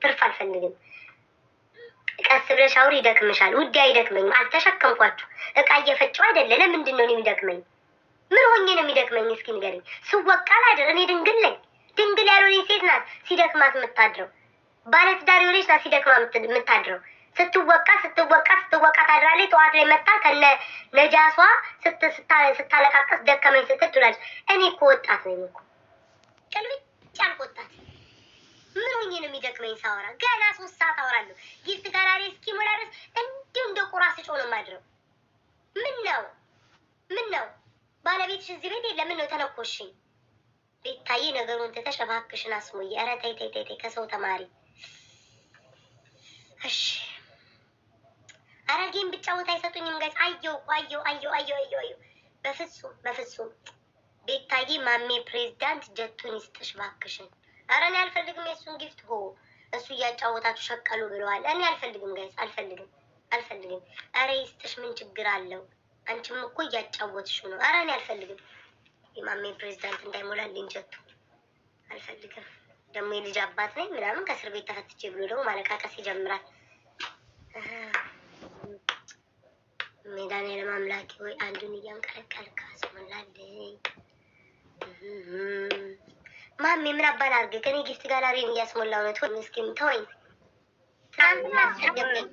ቀስ ብለሽ አውሪ ይደክምሻል ውዴ። አይደክመኝም። አልተሸከምኳችሁ እቃ እየፈጨው አይደለ? ለምንድን ነው የሚደክመኝ? ምን ሆኜ ነው የሚደክመኝ? እስኪ ንገሪኝ። ስወቃ አይደል? እኔ ድንግል ነኝ። ድንግል ያልሆነ ሴት ናት ሲደክማት የምታድረው። ባለትዳር የሆነች ናት ሲደክማ የምታድረው። ስትወቃ ታድራለች። ጠዋት ላይ መጣ ከነ ነጃሷ ስታለቃቀስ ደከመኝ ስትል ትላለች። እኔ እኮ ወጣት ነኝ እኮ ቅልብጭ ያልኩ ወጣት። ምን ሆኜ ነው የሚደክመኝ ሳወራ? ገና 3 ሰዓት አወራለሁ። ጊፍት ጋላሪ እስኪሞላ ድረስ እንዲሁ እንደ ቁራ ስጮህ ነው የማድረው። ምን ነው ባለቤትሽ እዚህ ቤት የለም? ምን ነው ተነኮሽኝ? ቤታዬ ነገሩን ትተሽ እባክሽን አስሙዬ። ኧረ ተይ ከሰው ተማሪ እሺ። ኧረ ጌም ብጫወት አይሰጡኝም ጋይስ። አየው በፍጹም ቤታዬ ማሜ ፕሬዝዳንት ጀቱን ይስጥሽ እባክሽን። ኧረ እኔ አልፈልግም የእሱን ጊፍት ሆ እሱ እያጫወታችሁ ሸቀሉ ብለዋል። እኔ አልፈልግም ጋይስ አልፈልግም። ኧረ ይስጥሽ ምን ችግር አለው? አንቺም እኮ እያጫወትሽ ነው። ኧረ እኔ አልፈልግም። የማሜ ፕሬዝዳንት እንዳይሞላልኝ ጀቱ አልፈልግም። ደግሞ የልጅ አባት ነኝ ምናምን ከእስር ቤት ተፈትቼ ብሎ ደግሞ ማለቃቀስ ይጀምራል። መድኃኒዓለም አምላኬ ወይ አንዱን እያንቀለቀልክ አስሞላልኝ። ማሜ ምን አባል አድርግ ከኔ ጊፍት ጋላሪን እያስሞላው ነው። ተወኝ እስኪ ተወኝ። ትናንትና አስቸገረኝ።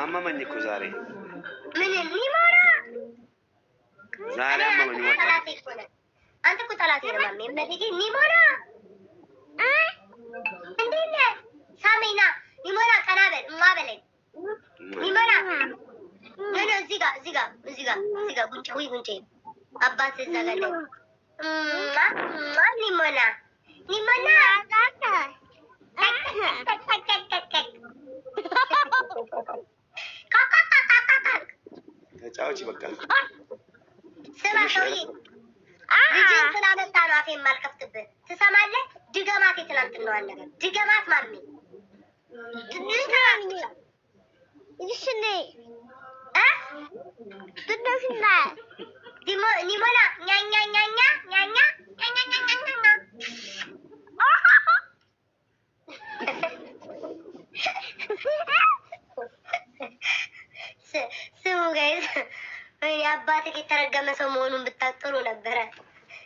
አመመኝ እኮ ዛሬ ምን ሊሞራ ዛሬ አመመኝ። አንተ እኮ ጠላቴ ነው ማሜ። እመቤቴ ኒሞና እንዴት ነህ? ሳሜና ኒሞና ቀና በል እማ በለኝ። ኒሞና ኖ እዚህ ጋር ጉንጬ አባት እዛ ጋር ነው። ኒሞና ተጫውቺ በቃ። ስማ ሰውዬ ልጅን ስላመጣ ነው አፌን የማልከፍትብህ። ትሰማለህ? ድገማት፣ የትናንትናዋን ነገር ድገማት ማሚ። ኒሞና ኛኛ ስሙ ጋይዝ፣ አባትህ የተረገመ ሰው መሆኑን ብታጥሩ ነበረ።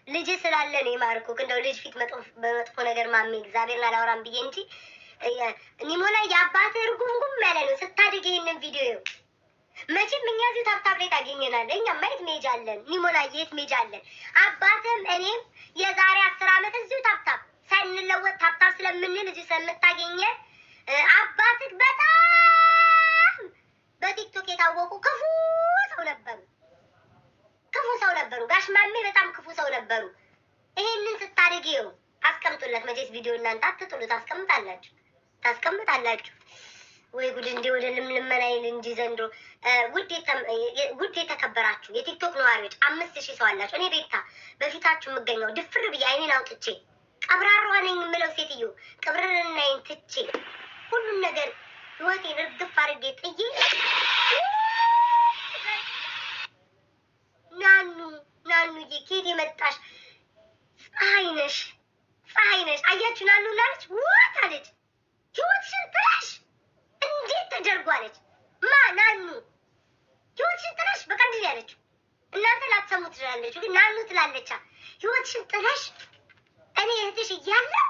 ልጅ ስላለ ነው የማርኩክ። እንደው ልጅ ፊት በመጥፎ ነገር ማሜ እግዚአብሔርን አላወራም ብዬ እንጂ ኒሞና የአባትህ እርጉምጉም ያለ ነው። ስታድግ ይሄንን ቪዲዮ መቼም እኛ እዚሁ ታብታብ ላይ ታገኘናለህ። እኛማ የት መሄጃ አለን? ኒሞና የት መሄጃ አለን? አባትህም እኔም የዛሬ 10 ዓመት እዚሁ ታብታብ ሳንለወጥ ታብታብ ስለምንል እዚሁ ስለምታገኘን አባትህ በጣም በቲክቶክ የታወቁ ክፉ ሰው ነበሩ። ጋሽ ማሜ በጣም ክፉ ሰው ነበሩ። ይሄንን ስታደግ ይኸው አስቀምጡለት። መቼስ ቪዲዮ እናንተ አትጥሉት፣ ታስቀምጣላችሁ። ወይ ጉድ! እንዲህ ወደ ልመና ይል እንጂ ዘንድሮ። ውድ የተከበራችሁ የቲክቶክ ነዋሪዎች 5000 ሰው አላችሁ። እኔ ቤታ በፊታችሁ የምገኘው ድፍር ብዬ አይኔን አውጥቼ ቀብራሯ ነኝ የምለው ሴትዮ ቅብርናይን ትቼ ሁሉን ነገር ህይወቴን እርግፍ አድርጌ ጥዬ ናኑዬ ከየት የመጣሽ ፀሐይ ነሽ። አያችሁ ናኑ ላለች ወት አለች። ህይወትሽን ጥለሽ እንዴት ተደርጓለች? ናኑ ህይወትሽን ጥለሽ በቃ እንዲህ ያለችው እናንተ ላትሰሙ ትችላለች፣ ግን ናኑ ትላለቻ። ህይወትሽን ጥለሽ እኔ እህትሽ እያለሁ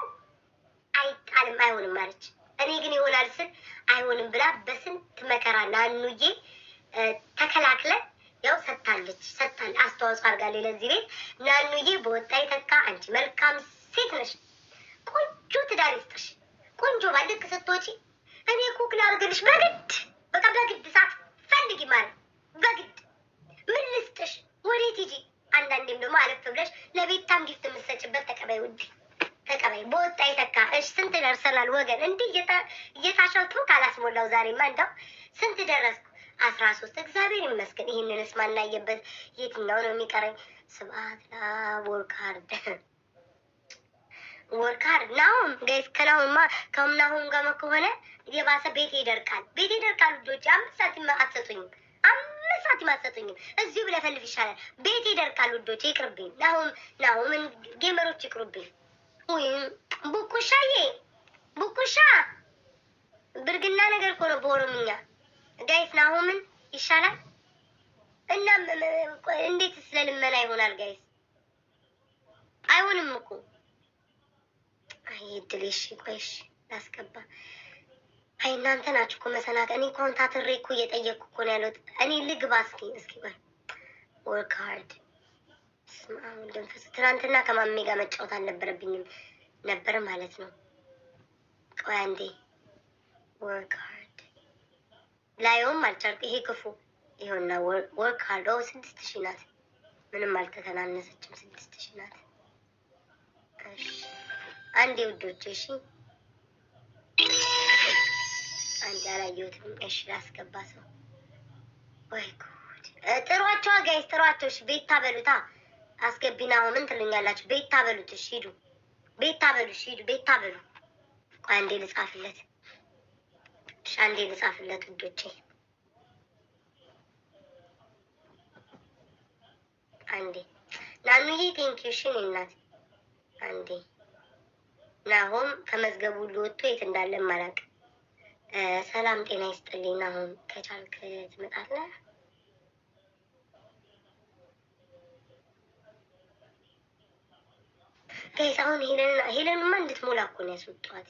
አይጣልም አይሆንም አለች። እኔ ግን ይሆናል ስል አይሆንም ብላ በስንት መከራ ናኑዬ ተከላክለን ያው ሰጥታለች አስተዋጽኦ አድርጋለች ለዚህ ቤት። ናኑዬ በወጣ የተካ አንቺ መልካም ሴት ነሽ። ቆንጆ ትዳር ይስጥሽ። ቆንጆ ባል ልክ ስትወጪ እኔ ኩክ ላድርግልሽ በግድ በቃ በግድ ሳትፈልጊ ማለት በግድ ምን ልስጥሽ? ወዴት ሂጂ? አንዳንዴም ደግሞ አለፍ ብለሽ ለቤታም ጊፍት የምትሰጭበት ተቀበይ ውድ ተቀበይ። በወጣ ይተካ። እሺ ስንት ደርሰናል ወገን? እንዲህ እየታሸቱ ካላስሞላው ዛሬማ እንደው ስንት ደረስኩ? 13 እግዚአብሔር ይመስገን። ይህንንስ ማናየበት የትኛው ነው የሚቀረኝ? ስብሐት ለወርክ ሃርድ ናሁም ጋይስ ከናሁም ጋር ከሆነ የባሰ ቤት ይደርቃል። ቤት ይደርቃል ልጆች። 5 ሳንቲም አትሰጡኝም። 5 ሳንቲም አትሰጡኝም። እዚሁ ብለፈልፍ ይሻላል። ቤት ይደርቃል ልጆች። ይቅርብኝ። ናሁምን ጌመሮች ይቅሩብኝ። ቡኩሻዬ ቡኩሻ ብርግና ነገር እኮ ነው በኦሮምኛ ጋይስ። ናሁምን ይሻላል እና እንዴት ስለልመና ይሆናል ጋይስ? አይሆንም እኮ አይ እድልሽ። ቆይሽ ላስገባ። አይ እናንተ ናችሁ እኮ መሰናቀ። እኔ እኮ አሁን ታትሬ እኮ እየጠየቅኩ እኮ ነው ያለሁት። እኔ ልግባ እስኪ ቆይ። ወርክ ሃርድ ደንፈስ። ትናንትና ከማሜ ጋር መጫወት አልነበረብኝም ነበር ማለት ነው። ቆይ አንዴ። ወርክ ሃርድ ላየውም አልቻልኩ። ይሄ ክፉ ይኸውና። ወርክ ሃርድ 6000 ናት። ምንም አልተተናነሰችም። 6000 ናት። እሺ አንዴ ውዶቼ። እሺ አንዴ አላየሁትም። እሺ ላስገባ ሰው። ወይ ጉድ! ጥሯቸው ጋይስ ጥሯቸው። እሺ ቤታ በሉታ። አስገቢና ምን ትሉኛላችሁ? ቤታ በሉት። እሺ ሂዱ። ቤታ በሉ። እሺ ሂዱ። ቤታ በሉ። ቆይ አንዴ ልጻፍለት። እሺ አንዴ ልጻፍለት ውዶቼ። አንዴ ናኑዬ ቴንኪው። እሺ እኔ እናት አንዴ ናሆም ከመዝገቡ ሁሉ ወጥቶ የት እንዳለ ማላቅ። ሰላም ጤና ይስጥልኝ ናሆም፣ ከቻልክ ትመጣለህ? ጋይስ አሁን ሄለንማ እንድትሞላ እኮ ነው ያስወጣኋት።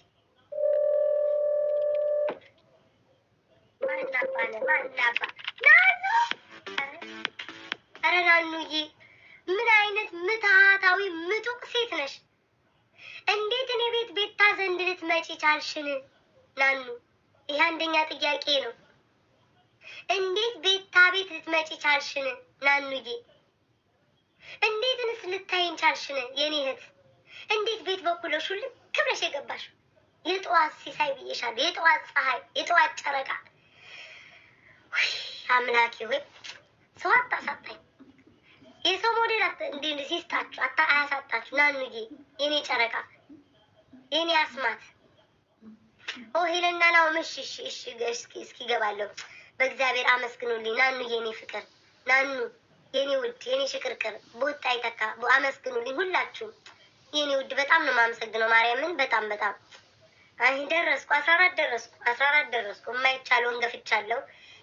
ኧረ ናኑዬ ምን አይነት ምትሃታዊ ምጡቅ ሴት ነሽ? እንዴት እኔ ቤታ ዘንድ ልትመጪ ቻልሽን? ናኑ ይሄ አንደኛ ጥያቄ ነው። እንዴት ቤታ ቤት ልትመጪ ቻልሽን? ናኑዬ እንዴትንስ ልታይን ቻልሽን? የኔ እህት እንዴት ቤት በኩል ልክ ብለሽ የገባሽ? የጠዋት ሲሳይ ብዬሻለሁ። የጠዋት ፀሐይ፣ የጠዋት ጨረቃ። አምላኬ ሆይ ሰው አታሳጣኝ። የሰው ሞዴል እንዴ ሲስታችሁ አያሳጣችሁ። ናኑዬ የኔ ጨረቃ፣ የኔ አስማት። ሄለና ናው እሺ እስኪ ገባለሁ። በእግዚአብሔር አመስግኑልኝ። ናኑ የኔ ፍቅር፣ ናኑ የኔ ውድ፣ የኔ ሽቅርቅር፣ ቦታ ይተካ። አመስግኑልኝ ሁላችሁም የኔ ውድ። በጣም ነው የማመሰግነው ማርያምን። በጣም አይ ደረስኩ። 14 ደረስኩ። የማይቻለውን ገፍቻለሁ።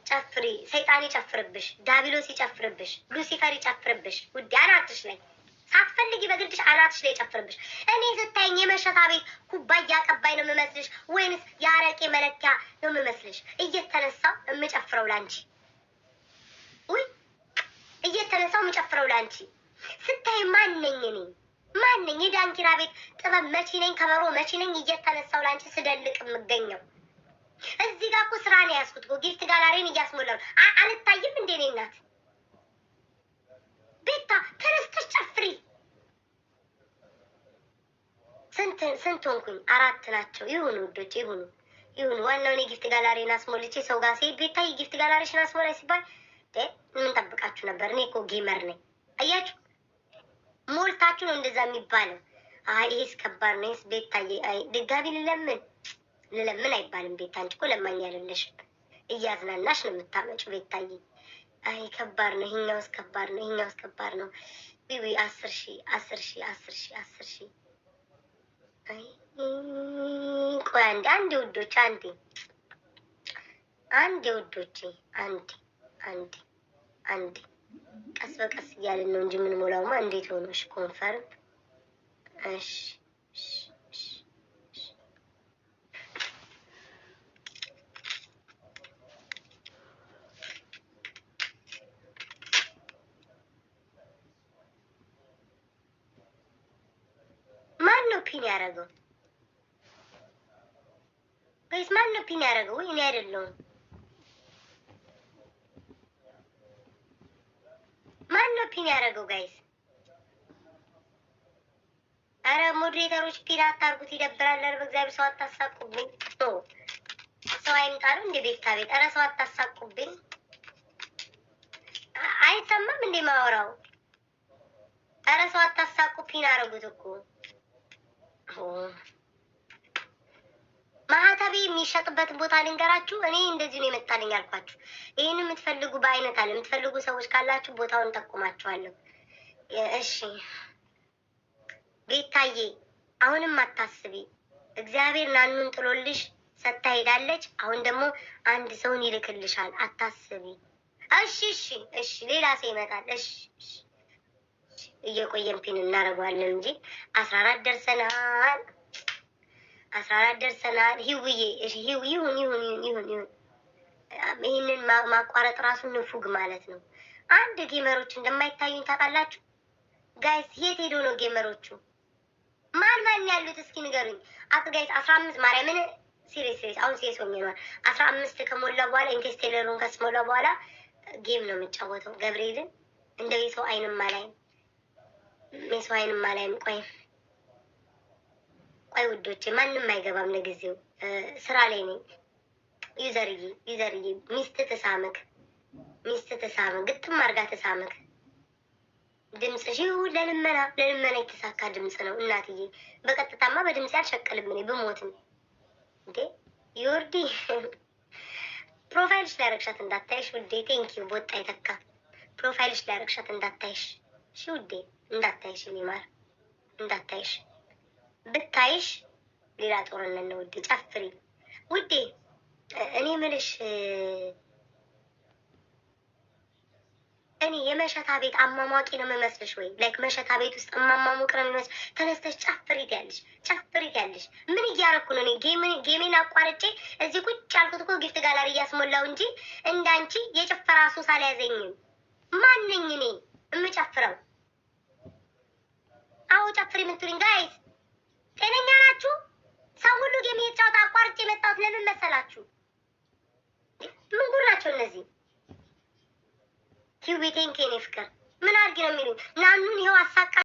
ጨፍሪ፣ ሰይጣን ይጨፍርብሽ፣ ዳቢሎስ ይጨፍርብሽ፣ ሉሲፈር ይጨፍርብሽ ውድ። አናትሽ ላይ ሳትፈልጊ በግድሽ አናትሽ ላይ ይጨፍርብሽ። እኔ ስታይኝ የመሸታ ቤት ኩባያ አቀባይ ነው የምመስልሽ ወይንስ የአረቄ መለኪያ ነው የምመስልሽ? እየተነሳው የምጨፍረው ላንቺ፣ ውይ እየተነሳው የምጨፍረው ላንቺ። ስታይ ማነኝ እኔ? ማነኝ? የዳንኪራ ቤት ጥበብ መቺ ነኝ? ከበሮ መቺ ነኝ? እየተነሳው ላንቺ ስደልቅ የምገኘው እዚህ ጋር እኮ ስራ ነው ያዝኩት እኮ። ጊፍት ጋላሪን እያስሞላው አልታይም እንዴ? እኔ እናት ቤታ ተነስተሽ ጨፍሪ። ስንት ሆንኩኝ? 4 ናቸው። ይሁኑ ውዶች፣ ይሁኑ። ዋናው እኔ ጊፍት ጋላሪን አስሞልቼ ሰው ጋር ሲሄድ ቤታ የጊፍት ጋላሪሽን አስሞላይ ሲባል ምን ጠብቃችሁ ነበር? እኔ እኮ ጌመር ነኝ። አያችሁ፣ ሞልታችሁ ነው እንደዛ የሚባለው። አይ ይሄስ ከባድ ነው። ይሄስ ቤታዬ፣ አይ ድጋሚ ልለምን አይባልም። ቤታ አንቺ እኮ ለማኝ አይደለሽም። እያዝናናሽ ነው የምታመጪው ቤታዬ። አይ ከባድ ነው። ይሄኛውስ ከባድ ነው። ይሄኛውስ ከባድ ነው። ቢቢ 10,000 አይ ቆይ አንዴ ውዶች፣ አንዴ ውዶቼ፣ አንዴ ቀስ በቀስ እያልን ነው እንጂ ምን ሞላውማ እንዴት ሆኖሽ? ኮንፈርም። እሺ ማን ነው ፒን ያደረገው? ፒን ያደረገው? እኔ አይደለሁም። ማን ነው ፒን ያደረገው? ጋይስ አረ ሞዴሬተሮች ፒን አታርጉት፣ ይደብራል። ኧረ በእግዚአብሔር ሰው አታሳቁብኝ። ሰው አይምጣሉ እንደ ቤታ ቤት። አረ ሰው አታሳቁብኝ። አይሰማም እንዴ ማወራው? አረ ሰው አታሳቁ። ፒን አደረጉት እኮ ማህተቤ የሚሸጥበትን ቦታ ልንገራችሁ። እኔ እንደዚህ ነው የመጣልኝ አልኳችሁ። ይህን የምትፈልጉ በአይነት አለ የምትፈልጉ ሰዎች ካላችሁ ቦታውን ጠቁማችኋለሁ። እሺ ቤታዬ አሁንም አታስቢ። እግዚአብሔር ናኑን ጥሎልሽ ሰታ ሄዳለች። አሁን ደግሞ አንድ ሰውን ይልክልሻል። አታስቢ። እሺ እሺ እሺ ሌላ ሰው ይመጣል። እሺ እየቆየን ፒን እናደርገዋለን እንጂ 14 ደርሰናል። 14 ደርሰናል። ሂውዬ እሺ ይሁን። ይህንን ማቋረጥ ራሱ ንፉግ ማለት ነው። አንድ ጌመሮች እንደማይታዩኝ ታውቃላችሁ ጋይስ። የት ሄዶ ነው ጌመሮቹ? ማን ያሉት እስኪ ንገሩኝ። ጋይስ 15 ማርያምን ሲሪየስ አሁን ሲሪየስ ሆኜ ነው። 15 ከሞላ በኋላ ኢንቴስቴለሩን ከስሞላ በኋላ ጌም ነው የምጫወተው። ገብርኤልን እንደ የሰው አይንም አላይም። የሰው አይንም አላይም። ቆይ ውዶቼ ማንም አይገባም ለጊዜው ስራ ላይ ነኝ። ዩዘርዬ ሚስት ተሳመክ ግጥም አድርጋ ተሳመክ። ድምፅሽ ለልመና የተሳካ ድምፅ ነው እናትዬ። በቀጥታማ በድምፅ አልሸቀልም እኔ ብሞትም። እንዴ ዮርዲ ፕሮፋይልሽ ላይ አረግሻት እንዳታይሽ ውዴ። ቴንኪው ቦጣ የተካ ፕሮፋይልሽ ላይ አረግሻት እንዳታይሽ። እሺ ውዴ እንዳታይሽ፣ ሊማር እንዳታይሽ። ብታይሽ ሌላ ጦርነት ነው ውዴ። ጨፍሪ ውዴ። እኔ ምልሽ እኔ የመሸታ ቤት አሟሟቂ ነው የምመስልሽ ወይ? ላይክ መሸታ ቤት ውስጥ አሟሟሙቅ ነው የሚመስል? ተነስተሽ ጨፍሪት ያለሽ ምን እያረኩ ነው? እኔ ጌሜን አቋርጬ እዚህ ቁጭ ያልኩት እኮ ጊፍት ጋላሪ እያስሞላው እንጂ እንዳንቺ የጭፈራ ሱስ አልያዘኝም። ማንኝ እኔ የምጨፍረው? አዎ ጨፍሪ የምትሉኝ ጋይስ ጤነኛ ናችሁ? ሰው ሁሉ ጌም እየተጫወተ አቋርጬ የመጣሁት ለምን መሰላችሁ? ምን ጉድ ናቸው እነዚህ? ኪዊቴን ኬኔ ፍቅር ምን አድርጊ ነው የሚሉኝ? ናኑን ይኸው አሳቃ